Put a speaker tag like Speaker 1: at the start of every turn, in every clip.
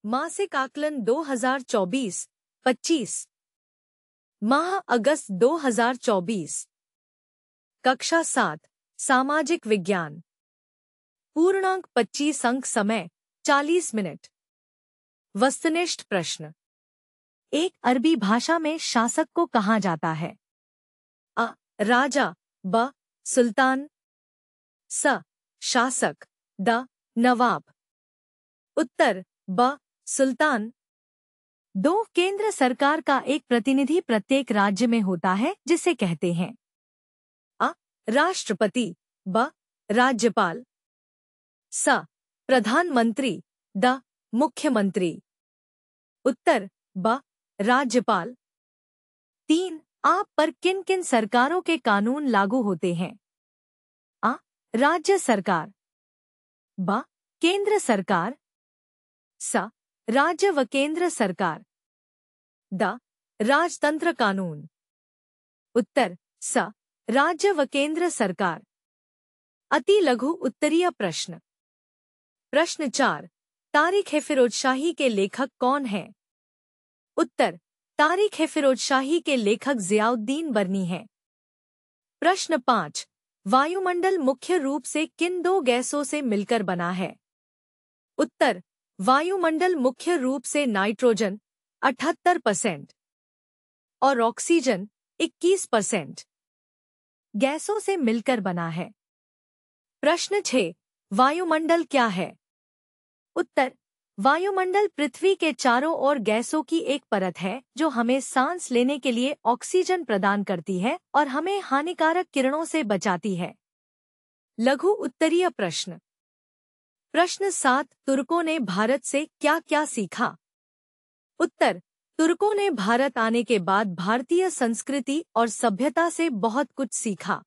Speaker 1: मासिक आकलन 2024-25 माह अगस्त 2024 कक्षा 7 सामाजिक विज्ञान पूर्णांक 25 अंक समय 40 मिनट वस्तुनिष्ठ प्रश्न। एक अरबी भाषा में शासक को कहा जाता है? अ. राजा, ब. सुल्तान, स. शासक, द. नवाब। उत्तर ब. सुल्तान। 2. केंद्र सरकार का एक प्रतिनिधि प्रत्येक राज्य में होता है जिसे कहते हैं? अ. राष्ट्रपति, ब. राज्यपाल, स. प्रधानमंत्री, द. मुख्यमंत्री। उत्तर ब. राज्यपाल। 3. आप पर किन किन सरकारों के कानून लागू होते हैं? अ. राज्य सरकार, ब. केंद्र सरकार, स. राज्य व केंद्र सरकार, द. राजतंत्र कानून। उत्तर स. राज्य व केंद्र सरकार। अति लघु उत्तरीय प्रश्न। प्रश्न 4 तारीख-ए-फिरोजशाही के लेखक कौन हैं? उत्तर तारीख-ए-फिरोजशाही के लेखक ज़ियाउद्दीन बरनी हैं। प्रश्न 5 वायुमंडल मुख्य रूप से किन 2 गैसों से मिलकर बना है? उत्तर वायुमंडल मुख्य रूप से नाइट्रोजन 78% और ऑक्सीजन 21% गैसों से मिलकर बना है। प्रश्न 6 वायुमंडल क्या है? उत्तर वायुमंडल पृथ्वी के चारों ओर गैसों की एक परत है जो हमें सांस लेने के लिए ऑक्सीजन प्रदान करती है और हमें हानिकारक किरणों से बचाती है। लघु उत्तरीय प्रश्न। प्रश्न 7 तुर्कों ने भारत से क्या क्या सीखा? उत्तर तुर्कों ने भारत आने के बाद भारतीय संस्कृति और सभ्यता से बहुत कुछ सीखा।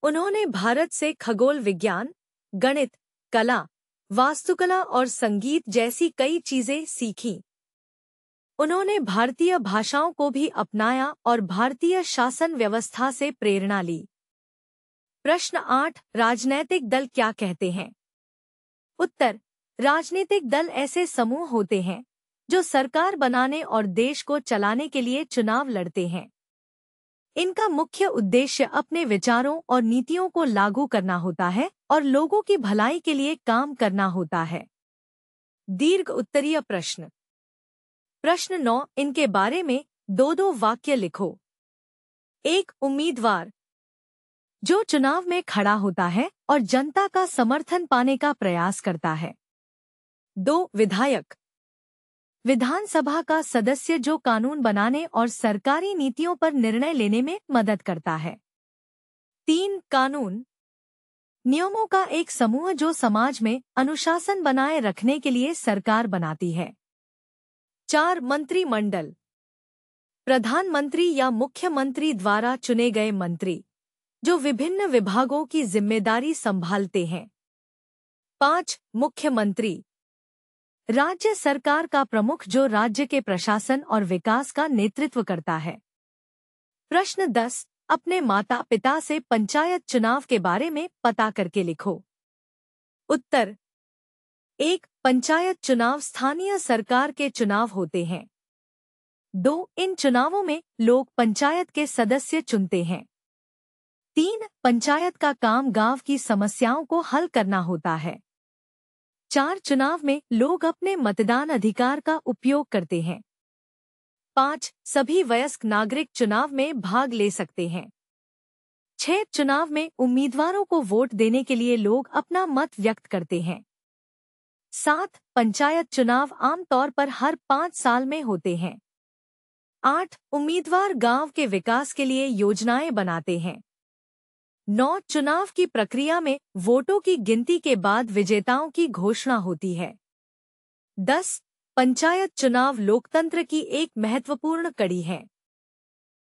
Speaker 1: उन्होंने भारत से खगोल विज्ञान, गणित, कला, वास्तुकला और संगीत जैसी कई चीजें सीखीं। उन्होंने भारतीय भाषाओं को भी अपनाया और भारतीय शासन व्यवस्था से प्रेरणा ली। प्रश्न 8 राजनैतिक दल क्या कहते हैं? उत्तर राजनीतिक दल ऐसे समूह होते हैं जो सरकार बनाने और देश को चलाने के लिए चुनाव लड़ते हैं। इनका मुख्य उद्देश्य अपने विचारों और नीतियों को लागू करना होता है और लोगों की भलाई के लिए काम करना होता है। दीर्घ उत्तरीय प्रश्न। प्रश्न 9 इनके बारे में 2-2 वाक्य लिखो। 1 उम्मीदवार जो चुनाव में खड़ा होता है और जनता का समर्थन पाने का प्रयास करता है। 2 विधायक विधानसभा का सदस्य जो कानून बनाने और सरकारी नीतियों पर निर्णय लेने में मदद करता है। 3 कानून नियमों का एक समूह जो समाज में अनुशासन बनाए रखने के लिए सरकार बनाती है। 4 मंत्रिमंडल प्रधानमंत्री या मुख्यमंत्री द्वारा चुने गए मंत्री जो विभिन्न विभागों की जिम्मेदारी संभालते हैं। 5 मुख्यमंत्री राज्य सरकार का प्रमुख जो राज्य के प्रशासन और विकास का नेतृत्व करता है। प्रश्न 10 अपने माता पिता से पंचायत चुनाव के बारे में पता करके लिखो। उत्तर 1 पंचायत चुनाव स्थानीय सरकार के चुनाव होते हैं। 2 इन चुनावों में लोग पंचायत के सदस्य चुनते हैं। 3 पंचायत का काम गांव की समस्याओं को हल करना होता है। 4 चुनाव में लोग अपने मतदान अधिकार का उपयोग करते हैं। 5 सभी वयस्क नागरिक चुनाव में भाग ले सकते हैं। 6 चुनाव में उम्मीदवारों को वोट देने के लिए लोग अपना मत व्यक्त करते हैं। 7 पंचायत चुनाव आमतौर पर हर 5 साल में होते हैं। 8 उम्मीदवार गांव के विकास के लिए योजनाएं बनाते हैं। 9 चुनाव की प्रक्रिया में वोटों की गिनती के बाद विजेताओं की घोषणा होती है। 10 पंचायत चुनाव लोकतंत्र की एक महत्वपूर्ण कड़ी है।